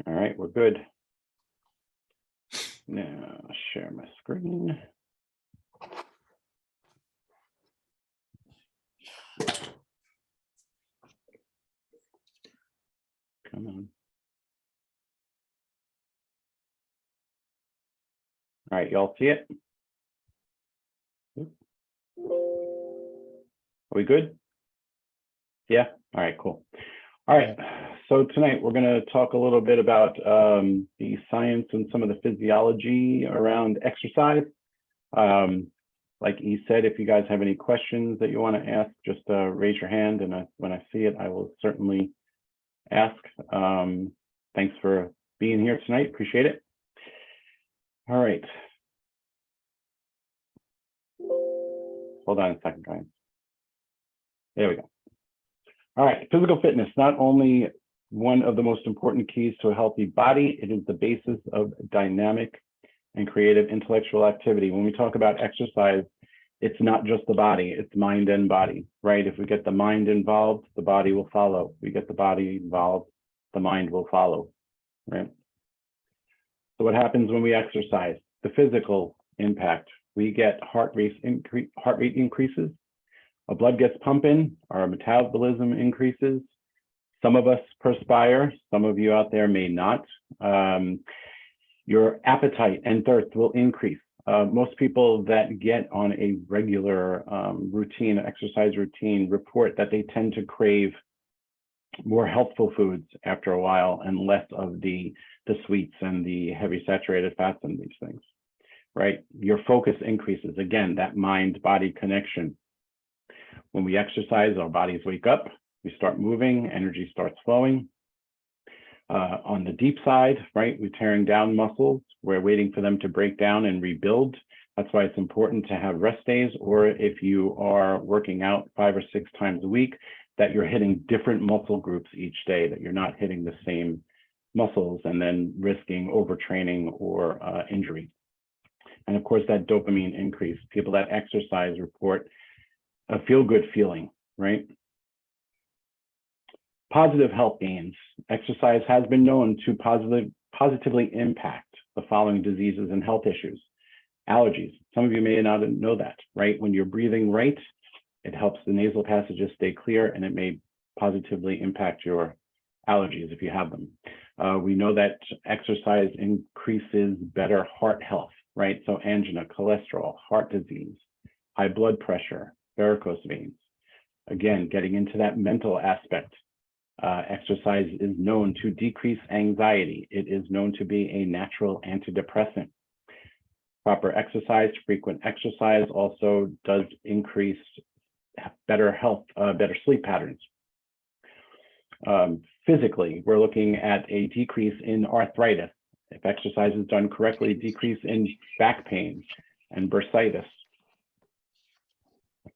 All right, we're good. Now share my screen. Come on. All right, y'all see it? Are we good? Yeah, all right, cool. All right, so tonight we're gonna talk a little bit about the science and some of the physiology around exercise. Like E said, if you guys have any questions that you wanna ask, just raise your hand, and when I see it, I will certainly ask. Thanks for being here tonight, appreciate it. All right. Hold on a second, guys. There we go. All right, physical fitness, not only one of the most important keys to a healthy body, it is the basis of dynamic and creative intellectual activity. When we talk about exercise, it's not just the body, it's mind and body, right? If we get the mind involved, the body will follow. If we get the body involved, the mind will follow, right? So what happens when we exercise? The physical impact, we get heart rate increases, our blood gets pumping, our metabolism increases. Some of us perspire, some of you out there may not. Your appetite and thirst will increase. Most people that get on a regular exercise routine, report that they tend to crave more healthful foods after a while and less of the sweets and the heavy saturated fats and these things, right? Your focus increases. Again, that mind-body connection. When we exercise, our bodies wake up, we start moving, energy starts flowing. On the deep side, right, we're tearing down muscles, we're waiting for them to break down and rebuild. That's why it's important to have rest days, or if you are working out 5 or 6 times a week, that you're hitting different muscle groups each day, that you're not hitting the same muscles and then risking overtraining or injury. And of course, that dopamine increase. People that exercise report a feel-good feeling, right? Positive health gains. Exercise has been known to positively impact the following diseases and health issues. Allergies. Some of you may not know that, right? When you're breathing right, it helps the nasal passages stay clear, and it may positively impact your allergies if you have them. We know that exercise increases better heart health, right? So angina, cholesterol, heart disease, high blood pressure, varicose veins. Again, getting into that mental aspect, exercise is known to decrease anxiety. It is known to be a natural antidepressant. Proper exercise, frequent exercise also does increase better health, better sleep patterns. Physically, we're looking at a decrease in arthritis. If exercise is done correctly, decrease in back pain and bursitis.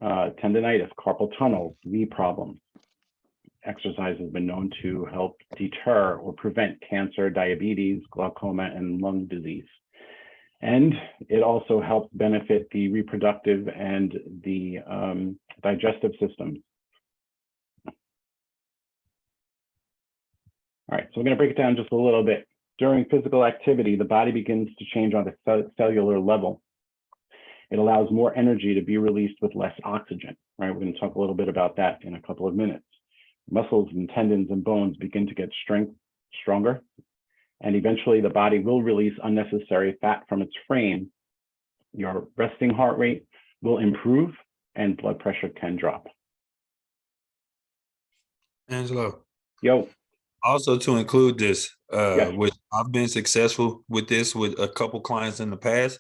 Tendinitis, carpal tunnel, knee problems. Exercise has been known to help deter or prevent cancer, diabetes, glaucoma, and lung disease. And it also helps benefit the reproductive and the digestive systems. All right, so we're going to break it down just a little bit. During physical activity, the body begins to change on a cellular level. It allows more energy to be released with less oxygen, right? We're going to talk a little bit about that in a couple of minutes. Muscles and tendons and bones begin to get stronger, and eventually the body will release unnecessary fat from its frame. Your resting heart rate will improve and blood pressure can drop. Angelo. Yo. Also to include this, yes. which I've been successful with this with a couple clients in the past,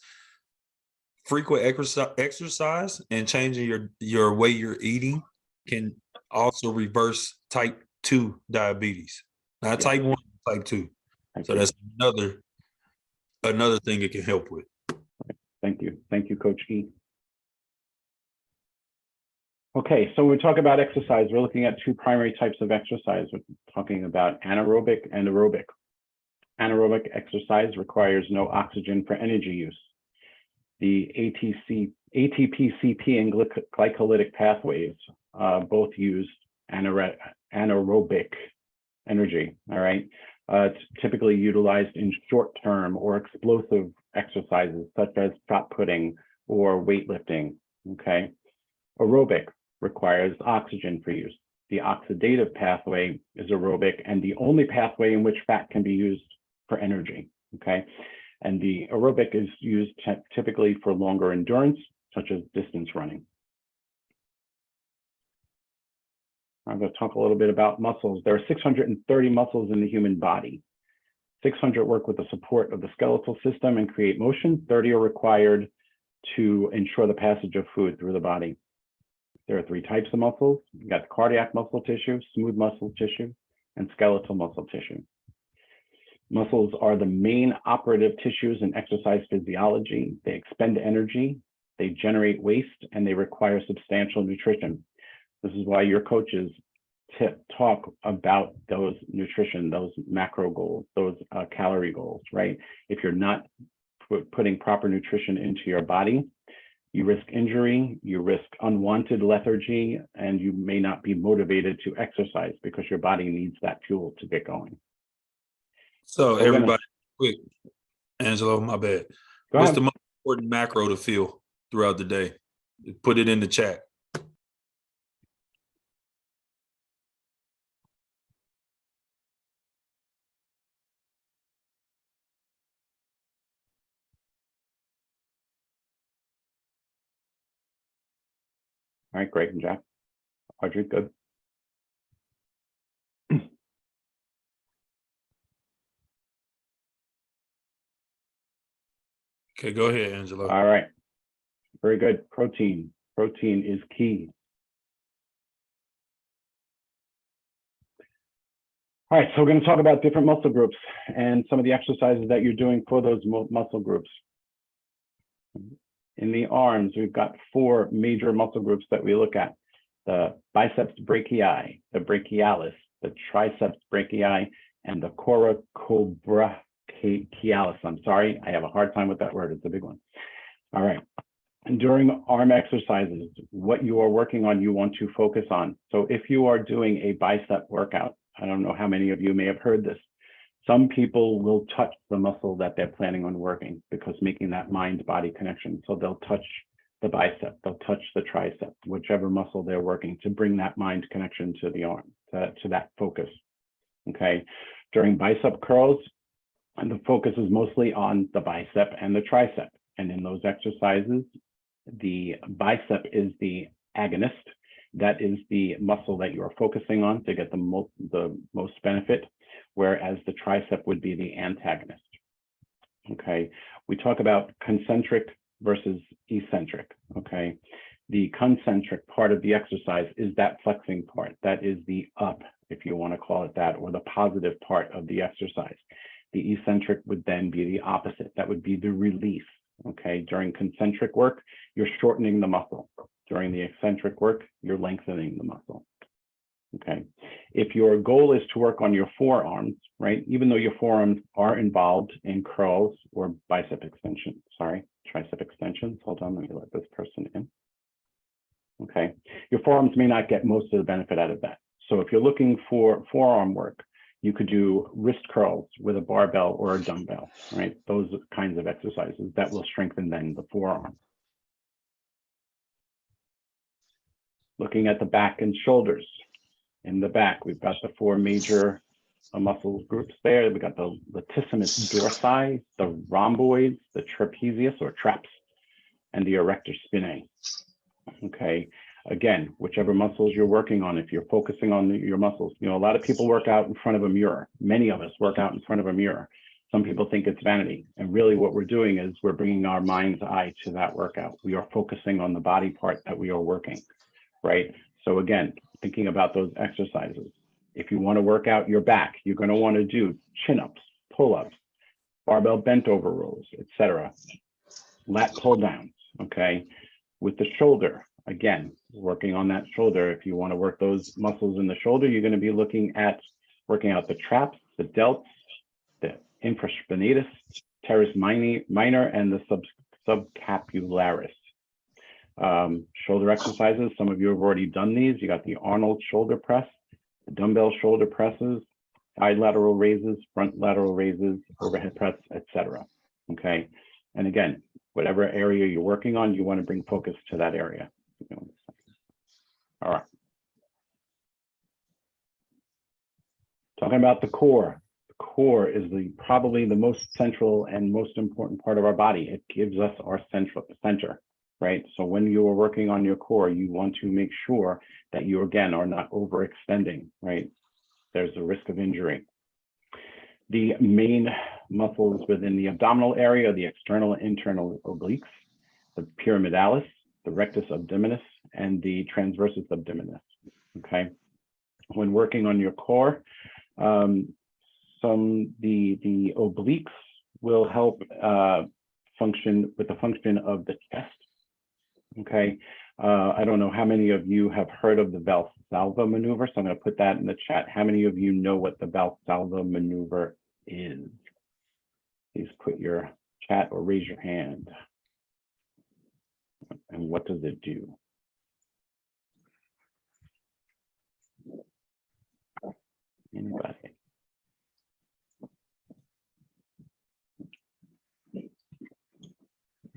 frequent exercise and changing your way you're eating can also reverse type 2 diabetes. Not type 1, type 2. So that's another thing it can help with. Thank you. Thank you, Coach E. Okay, so when we talk about exercise, we're looking at 2 primary types of exercise. We're talking about anaerobic and aerobic. Anaerobic exercise requires no oxygen for energy use. The ATP-CP and glycolytic pathways both use anaerobic energy, all right? It's typically utilized in short-term or explosive exercises, such as shot putting or weightlifting, okay? Aerobic requires oxygen for use. The oxidative pathway is aerobic and the only pathway in which fat can be used for energy, okay? And the aerobic is used typically for longer endurance, such as distance running. I'm going to talk a little bit about muscles. There are 630 muscles in the human body. 600 work with the support of the skeletal system and create motion. 30 are required to ensure the passage of food through the body. There are 3 types of muscles. You've got cardiac muscle tissue, smooth muscle tissue, and skeletal muscle tissue. Muscles are the main operative tissues in exercise physiology. They expend energy, they generate waste, and they require substantial nutrition. This is why your coaches talk about those nutrition, those macro goals, those calorie goals, right? If you're not putting proper nutrition into your body, you risk injury, you risk unwanted lethargy, and you may not be motivated to exercise because your body needs that fuel to get going. So everybody, quick, Angelo, my bad. What's the most important macro to feel throughout the day? Put it in the chat. All right, Greg and Jack. Audrey, good. Okay, go ahead, Angelo. All right, very good. Protein. Protein is key. All right, so we're going to talk about different muscle groups and some of the exercises that you're doing for those muscle groups. In the arms, we've got 4 major muscle groups that we look at: the biceps brachii, the brachialis, the triceps brachii, and the coracobrachialis. I'm sorry, I have a hard time with that word. It's a big one. All right. And during arm exercises, what you are working on, you want to focus on. So if you are doing a bicep workout, I don't know how many of you may have heard this. Some people will touch the muscle that they're planning on working because making that mind-body connection. So they'll touch the bicep, they'll touch the tricep, whichever muscle they're working to bring that mind connection to the arm, to that focus, okay? During bicep curls, and the focus is mostly on the bicep and the tricep. And in those exercises, the bicep is the agonist. That is the muscle that you are focusing on to get the most benefit, whereas the tricep would be the antagonist. Okay, we talk about concentric versus eccentric. Okay, the concentric part of the exercise is that flexing part. That is the up, if you want to call it that, or the positive part of the exercise. The eccentric would then be the opposite. That would be the release. Okay, during concentric work, you're shortening the muscle. During the eccentric work, you're lengthening the muscle. Okay, if your goal is to work on your forearms, right, even though your forearms are involved in curls or tricep extensions. Hold on, let me let this person in. Okay, your forearms may not get most of the benefit out of that. So if you're looking for forearm work, you could do wrist curls with a barbell or a dumbbell, right? Those kinds of exercises that will strengthen then the forearm. Looking at the back and shoulders. In the back, we've got the 4 major muscle groups there. We've got the latissimus dorsi, the rhomboids, the trapezius or traps, and the erector spinae. Okay, again, whichever muscles you're working on, if you're focusing on your muscles, you know, a lot of people work out in front of a mirror. Many of us work out in front of a mirror. Some people think it's vanity. And really what we're doing is we're bringing our mind's eye to that workout. We are focusing on the body part that we are working, right? So again, thinking about those exercises. If you want to work out your back, you're going to want to do chin-ups, pull-ups, barbell bent over rows, etc. Lat pull downs, okay? With the shoulder, again, working on that shoulder. If you want to work those muscles in the shoulder, you're going to be looking at working out the traps, the delts, the infraspinatus, teres minor, and the subscapularis. Shoulder exercises, some of you have already done these. You got the Arnold shoulder press, the dumbbell shoulder presses, side lateral raises, front lateral raises, overhead press, etc. Okay. And again, whatever area you're working on, you want to bring focus to that area. All right. Talking about the core. The core is probably the most central and most important part of our body. It gives us our center, right? So when you are working on your core, you want to make sure that you, again, are not overextending, right? There's a risk of injury. The main muscles within the abdominal area, the external and internal obliques, the pyramidalis, the rectus abdominis, and the transversus abdominis, okay? When working on your core, the obliques will help function with the function of the chest, okay? I don't know how many of you have heard of the Valsalva maneuver, so I'm going to put that in the chat. How many of you know what the Valsalva maneuver is? Please put your chat or raise your hand. And what does it do? Anybody?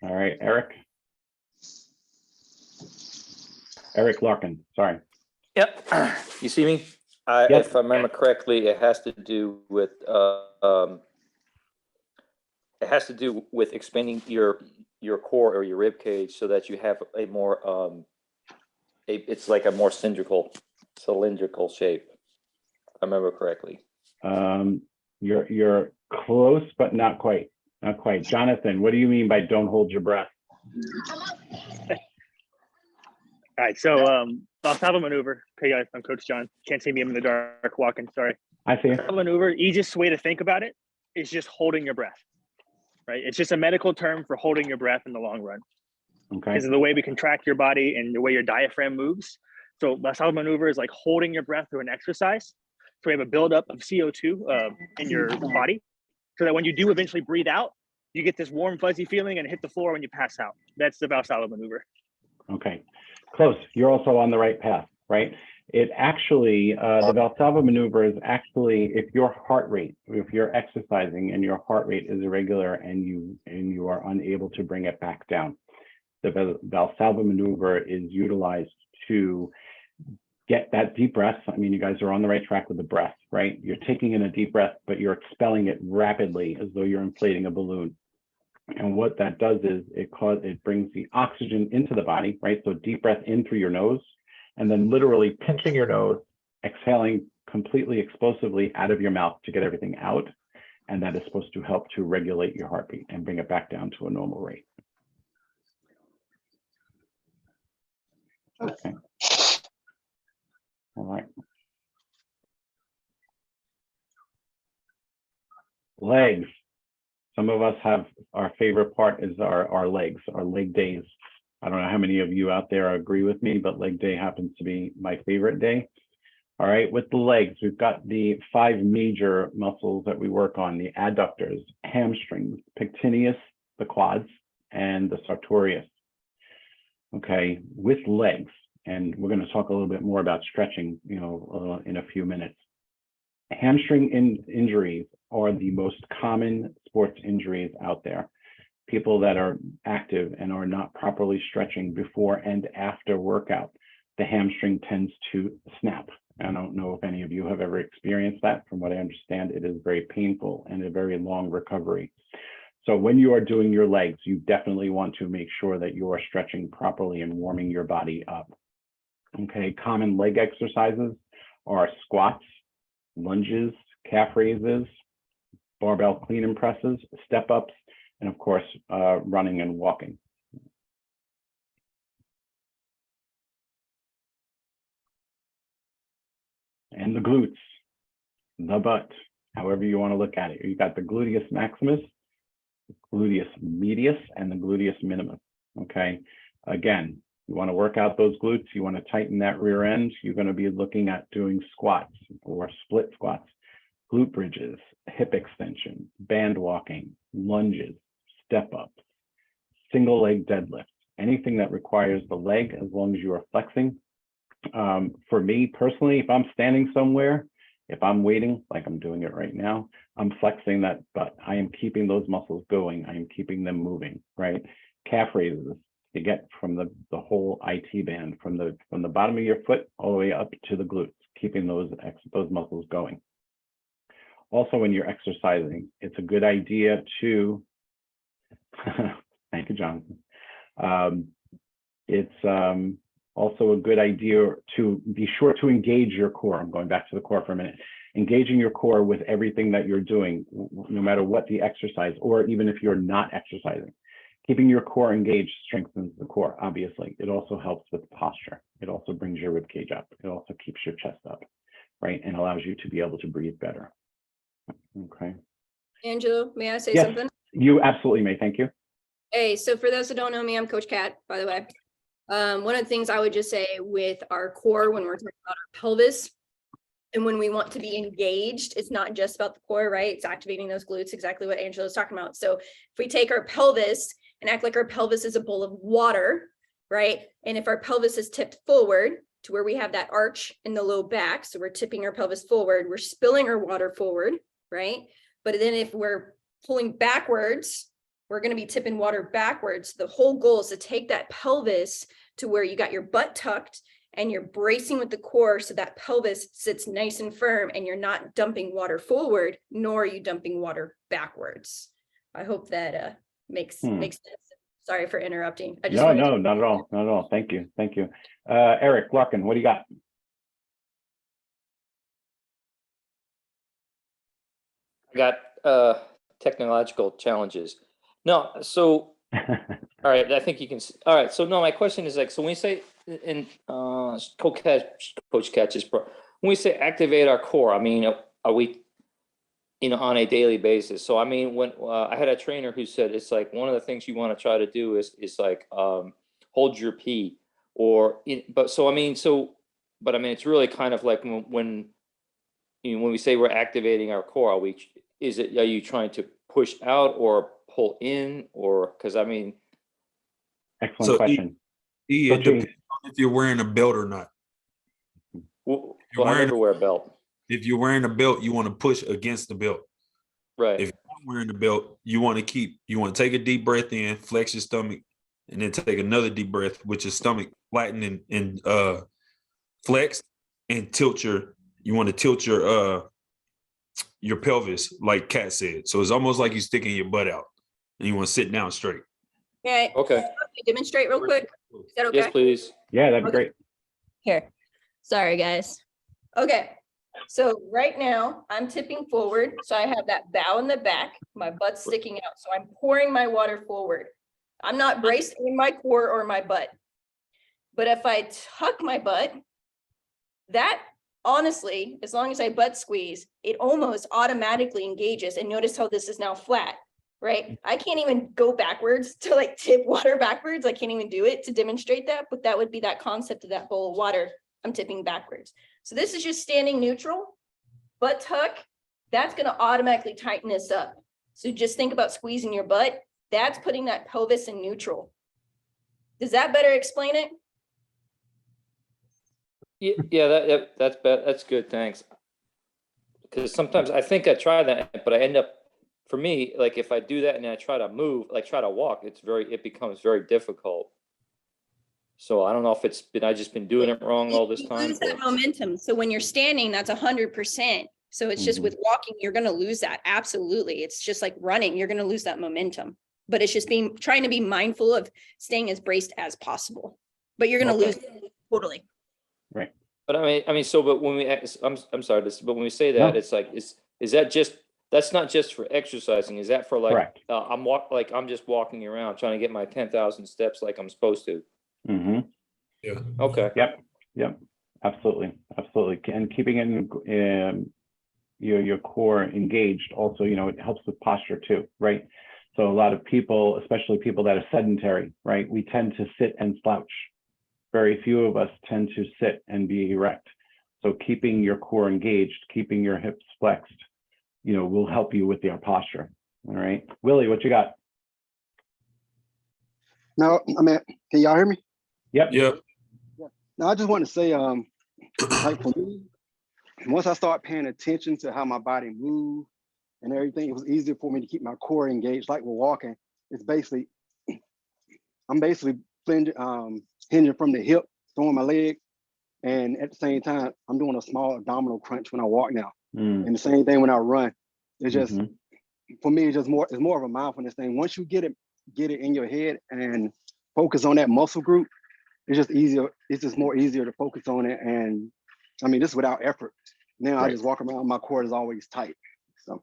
All right, Eric. Eric Larkin, sorry. Yep. You see me? Yes. If I remember correctly, it has to do with expanding your core or your rib cage so that you have a more it's like a more cylindrical shape. If I remember correctly. You're close, but not quite. Not quite. Jonathan, what do you mean by don't hold your breath? All right, so Valsalva maneuver. Okay, guys, I'm Coach John. Can't see me, I'm in the dark walking, sorry. I see. Valsalva maneuver, easiest way to think about it is just holding your breath, right? It's just a medical term for holding your breath in the long run. Okay. Because of the way we contract your body and the way your diaphragm moves. So Valsalva maneuver is like holding your breath through an exercise. So we have a buildup of CO2 in your body so that when you do eventually breathe out, you get this warm, fuzzy feeling and hit the floor when you pass out. That's the Valsalva maneuver. Okay, close. You're also on the right path, right? It actually, the Valsalva maneuver is actually if your heart rate, if you're exercising and your heart rate is irregular and you are unable to bring it back down, the Valsalva maneuver is utilized to get that deep breath. I mean, you guys are on the right track with the breath, right? You're taking in a deep breath, but you're expelling it rapidly as though you're inflating a balloon. And what that does is it brings the oxygen into the body, right? So deep breath in through your nose, and then literally pinching your nose, exhaling completely explosively out of your mouth to get everything out. And that is supposed to help to regulate your heartbeat and bring it back down to a normal rate. Okay. All right. Legs. Some of us have our favorite part is our legs, our leg days. I don't know how many of you out there agree with me, but leg day happens to be my favorite day. All right, with the legs, we've got the 5 major muscles that we work on: the adductors, hamstrings, pectineus, the quads, and the sartorius. Okay, with legs, and we're going to talk a little bit more about stretching, in a few minutes. Hamstring injuries are the most common sports injuries out there. People that are active and are not properly stretching before and after workout, the hamstring tends to snap. I don't know if any of you have ever experienced that. From what I understand, it is very painful and a very long recovery. So when you are doing your legs, you definitely want to make sure that you are stretching properly and warming your body up. Okay, common leg exercises are squats, lunges, calf raises, barbell clean and presses, step ups, and of course, running and walking. And the glutes, the butt, however you want to look at it. You got the gluteus maximus, the gluteus medius, and the gluteus minimus. Okay, again, you want to work out those glutes, you want to tighten that rear end, you're going to be looking at doing squats or split squats, glute bridges, hip extension, band walking, lunges, step ups, single leg deadlifts, anything that requires the leg as long as you are flexing. For me personally, if I'm standing somewhere If I'm waiting, like I'm doing it right now, I'm flexing that butt. I am keeping those muscles going. I am keeping them moving, right? Calf raises, you get from the whole IT band, from the bottom of your foot all the way up to the glutes, keeping those muscles going. Also, when you're exercising, it's a good idea to, thank you, Jonathan. It's also a good idea to be sure to engage your core. I'm going back to the core for a minute. Engaging your core with everything that you're doing, no matter what the exercise, or even if you're not exercising. Keeping your core engaged strengthens the core, obviously. It also helps with posture. It also brings your rib cage up. It also keeps your chest up, right? And allows you to be able to breathe better. Okay. Angelo, may I say Yes. something? You absolutely may. Thank you. Hey, so for those that don't know me, I'm Coach Kat, by the way. One of the things I would just say with our core, when we're talking about our pelvis, and when we want to be engaged, it's not just about the core, right? It's activating those glutes, exactly what Angela was talking about. So if we take our pelvis and act like our pelvis is a bowl of water, right? And if our pelvis is tipped forward to where we have that arch in the low back, so we're tipping our pelvis forward, we're spilling our water forward, right? But then if we're pulling backwards, we're going to be tipping water backwards. The whole goal is to take that pelvis to where you got your butt tucked and you're bracing with the core so that pelvis sits nice and firm and you're not dumping water forward, nor are you dumping water backwards. I hope that makes sense. Sorry for interrupting. I just No, not at all. Not at all. Thank you. Thank you. Eric Larkin, what do you got? I got technological challenges. No, so all right, I think you can. All right, so no, my question is like, so when we say in Coach Catch is when we say activate our core, I mean, are we, on a daily basis? So I mean, when I had a trainer who said it's like one of the things you want to try to do is like hold your pee, but I mean, it's really kind of like when we say we're activating our core, are you trying to push out or pull in, or because I mean, Excellent So question. it Coach E. depends on if you're wearing a belt or not. well, You're I wearing never wear a belt, If you're wearing a belt, you want to push against the belt. right? If you're not wearing the belt, you want to take a deep breath in, flex your stomach, and then take another deep breath with your stomach flattened and flexed, and you want to tilt your pelvis, like Kat said. So it's almost like you're sticking your butt out and you want to sit down straight. Okay. Okay. Demonstrate real quick. Is that okay? Yes, please. Yeah, that'd be Okay. great. Here. Sorry, guys. Okay. So right now I'm tipping forward. So I have that bow in the back, my butt's sticking out. So I'm pouring my water forward. I'm not bracing in my core or my butt. But if I tuck my butt, that honestly, as long as I butt squeeze, it almost automatically engages. And notice how this is now flat, right? I can't even go backwards to like tip water backwards. I can't even do it to demonstrate that, but that would be that concept of that bowl of water. I'm tipping backwards. So this is just standing neutral, butt tuck. That's going to automatically tighten this up. So just think about squeezing your butt. That's putting that pelvis in neutral. Does that better explain it? Yeah, that's good. Thanks. Because sometimes I think I try that, but I end up, for me, like if I do that and then I try to move, like try to walk, it becomes very difficult. So I don't know if I've just been doing it wrong all this You time. lose that momentum. So when you're standing, that's 100%. So it's just with walking, you're going to lose that. Absolutely. It's just like running. You're going to lose that momentum, but it's just trying to be mindful of staying as braced as possible, but you're going to lose it totally. Right. But but when I'm sorry, but when we say that, No. it's like, is that just, that's not just for exercising. Is that for like, Correct. I'm just walking around trying to get my 10,000 steps like I'm supposed to. Mm-hmm. Yeah. Okay. Yep. Absolutely. And keeping in your core engaged also, it helps with posture too, right? So a lot of people, especially people that are sedentary, right? We tend to sit and slouch. Very few of us tend to sit and be erect. So keeping your core engaged, keeping your hips flexed, will help you with your posture. All right. Willie, what you got? No, I mean, can y'all hear me? Yep. Yep. No, I just want to say, like for me, once I start paying attention to how my body moves and everything, it was easier for me to keep my core engaged. Like we're walking, it's basically, I'm basically hinging from the hip, throwing my leg. And at the same time, I'm doing a small abdominal crunch when I walk now. Mm, And the same thing when I run. It's just, mhm. for me, it's more of a mindfulness thing. Once you get it in your head and focus on that muscle group, it's just easier. It's just more easier to focus on it. And I mean, this is without effort. Now I Right. just walk around, my core is always tight. So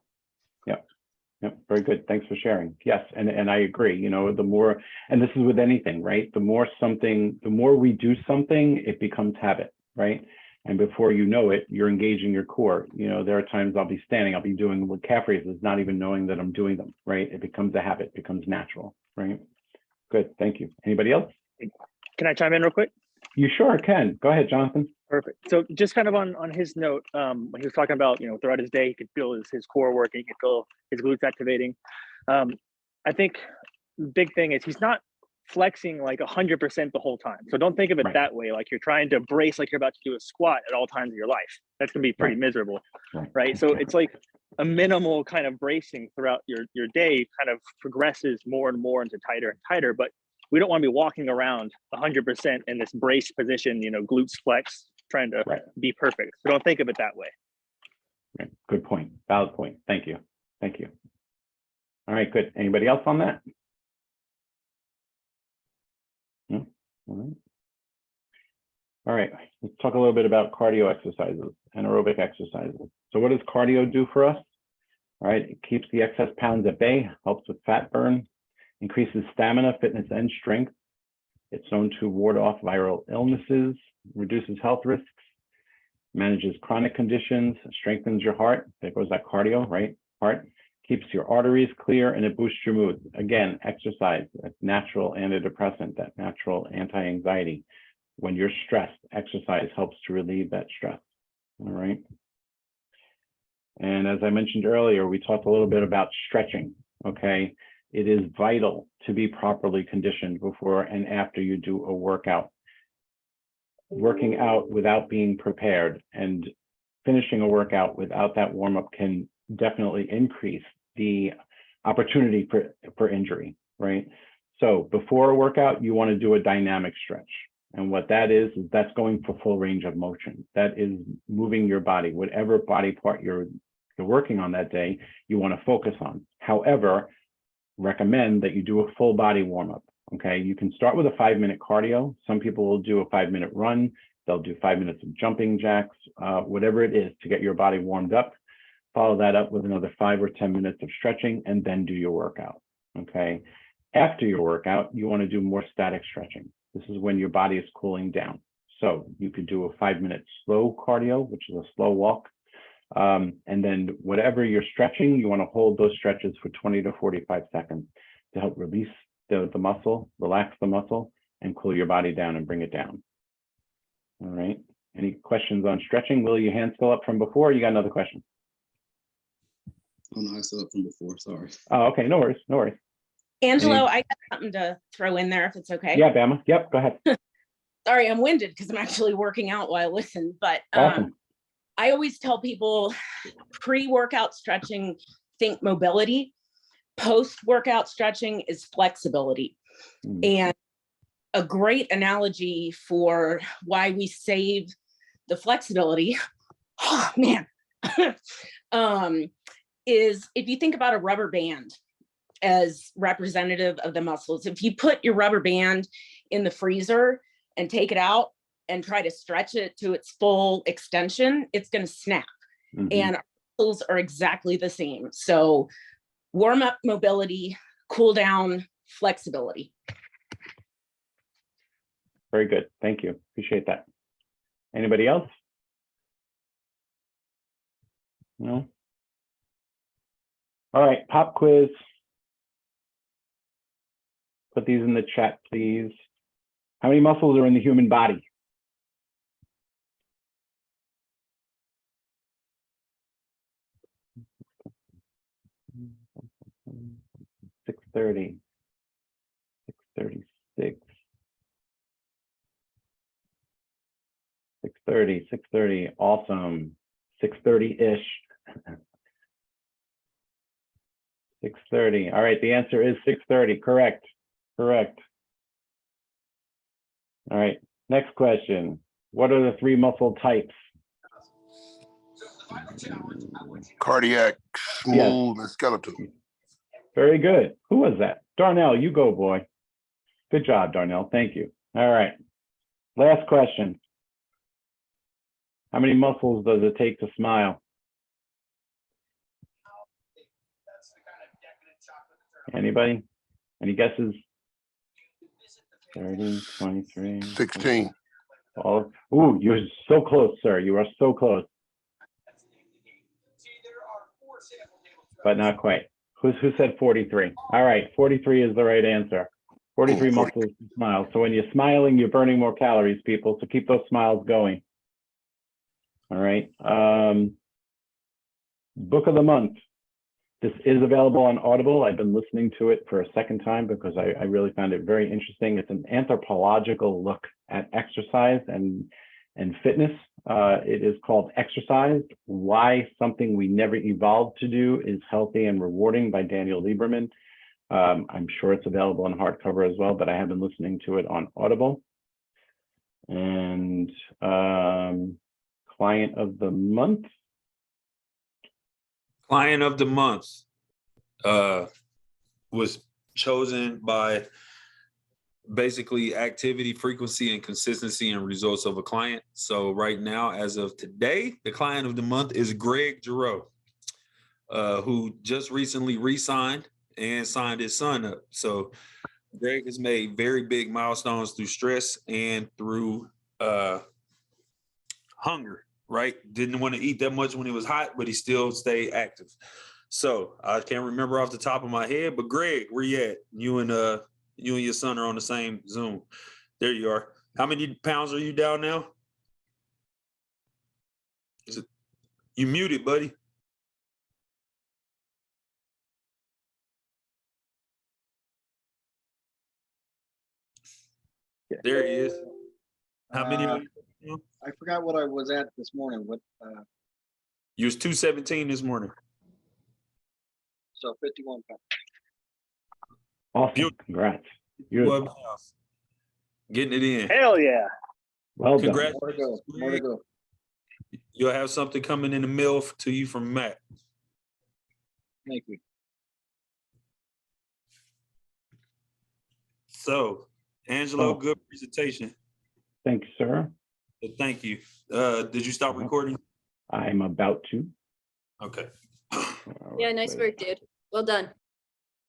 Yep, very good. Thanks for sharing. Yes, and I agree. You know, the more, and this is with anything, right? The more we do something, it becomes habit, right? And before you know it, you're engaging your core. You know, there are times I'll be standing, I'll be doing calf raises, not even knowing that I'm doing them, right? It becomes a habit, it becomes natural, right? Good, thank you. Anybody else? Can I chime in real quick? You sure can. Go ahead, Jonathan. Perfect. So just kind of on his note, when he was talking about, throughout his day, he could feel his core working, he could feel his glutes activating. I think the big thing is he's not flexing like 100% the whole time. So don't think of it Right. that way. Like you're trying to brace, like you're about to do a squat at all times of your life. That's gonna be pretty Right. miserable, right? So it's like a minimal kind of bracing throughout your day kind of progresses more and more into tighter and tighter, but we don't want to be walking around 100% in this brace position, glutes flex, trying to Right. be perfect. So don't think of it that way. Right. Good point. Valid point. Thank you. Thank you. All right, good. Anybody else on that? No? All right. All right, let's talk a little bit about cardio exercises, anaerobic exercises. So what does cardio do for us? All right, it keeps the excess pounds at bay, helps with fat burn, increases stamina, fitness, and strength. It's known to ward off viral illnesses, reduces health risks, manages chronic conditions, strengthens your heart. There goes that cardio, right? Heart keeps your arteries clear, and it boosts your mood. Again, exercise, that's natural antidepressant, that natural anti-anxiety. When you're stressed, exercise helps to relieve that stress. All right. And as I mentioned earlier, we talked a little bit about stretching. Okay. It is vital to be properly conditioned before and after you do a workout. Working out without being prepared and finishing a workout without that warm-up can definitely increase the opportunity for injury, right? So before a workout, you want to do a dynamic stretch. And what that is that's going for full range of motion. That is moving your body, whatever body part you're working on that day, you want to focus on. However, recommend that you do a full body warm-up. Okay, you can start with a 5-minute cardio. Some people will do a 5-minute run. They'll do 5 minutes of jumping jacks, whatever it is to get your body warmed up. Follow that up with another 5 or 10 minutes of stretching and then do your workout. Okay, after your workout, you want to do more static stretching. This is when your body is cooling down. So you could do a 5-minute slow cardio, which is a slow walk. And then whatever you're stretching, you want to hold those stretches for 20 to 45 seconds to help release the muscle, relax the muscle, and cool your body down and bring it down. All right. Any questions on stretching? Will, your hand still up from before? You got another question? Oh no, I still up from before. Sorry. Oh, okay. No worries. No worries. Angelo, I got something to throw in there if it's okay. Yeah, Bama. Yep, go ahead. Sorry, I'm winded because I'm actually working out while I listen, but Awesome. I always tell people pre-workout stretching, think mobility. Post-workout stretching is flexibility. And a great analogy for why we save the flexibility, oh man, is if you think about a rubber band as representative of the muscles. If you put your rubber band in the freezer and take it out and try to stretch it to its full extension, it's going to snap. And our muscles are exactly the same. So warm up mobility, cool down flexibility. Very good. Thank you. Appreciate that. Anybody else? No? All right, pop quiz. Put these in the chat, please. How many muscles are in the human body? Six 30, 636, 630, 630. Awesome. 6:30-ish. 6:30. All right, the answer is 6:30. Correct. Correct. All right, next question. What are the 3 muscle types? Cardiac, smooth, and skeletal. Very good. Who was that? Darnell, you go, boy. Good job, Darnell. Thank you. All right. Last question. How many muscles does it take to smile? Anybody? Any guesses? 30, 23. 16. All. Ooh, you're so close, sir. You are so close. But not quite. Who said 43? All right, 43 is the right answer. 43 muscles to smile. So when you're smiling, you're burning more calories, people. So keep those smiles going. All right. Book of the month. This is available on Audible. I've been listening to it for a second time because I really found it very interesting. It's an anthropological look at exercise and fitness. It is called Exercise: Why Something We Never Evolved to Do is Healthy and Rewarding by Daniel Lieberman. I'm sure it's available on hardcover as well, but I have been listening to it on Audible. And client of the month. Client of the month was chosen by basically activity, frequency, and consistency and results of a client. So right now, as of today, the client of the month is Greg Giroux, who just recently re-signed and signed his son up. So Greg has made very big milestones through stress and through hunger, right? Didn't want to eat that much when it was hot, but he still stayed active. So I can't remember off the top of my head, but Greg, where you at? You and your son are on the same Zoom. There you are. How many pounds are you down now? You muted, buddy. There he is. How many are you? I forgot what I was at this morning. You was 217 this morning. So 51 pounds. Awesome. Beautiful. Congrats. Beautiful. Getting it in. Hell yeah. Well done. Congrats. More to go. More to go. You'll have something coming in the mail to you from Matt. Thank you. So, Angelo, Oh. good presentation. Thank you, sir. Thank you. Did you stop recording? I'm about to. Okay. Yeah, nice work, dude. Well done.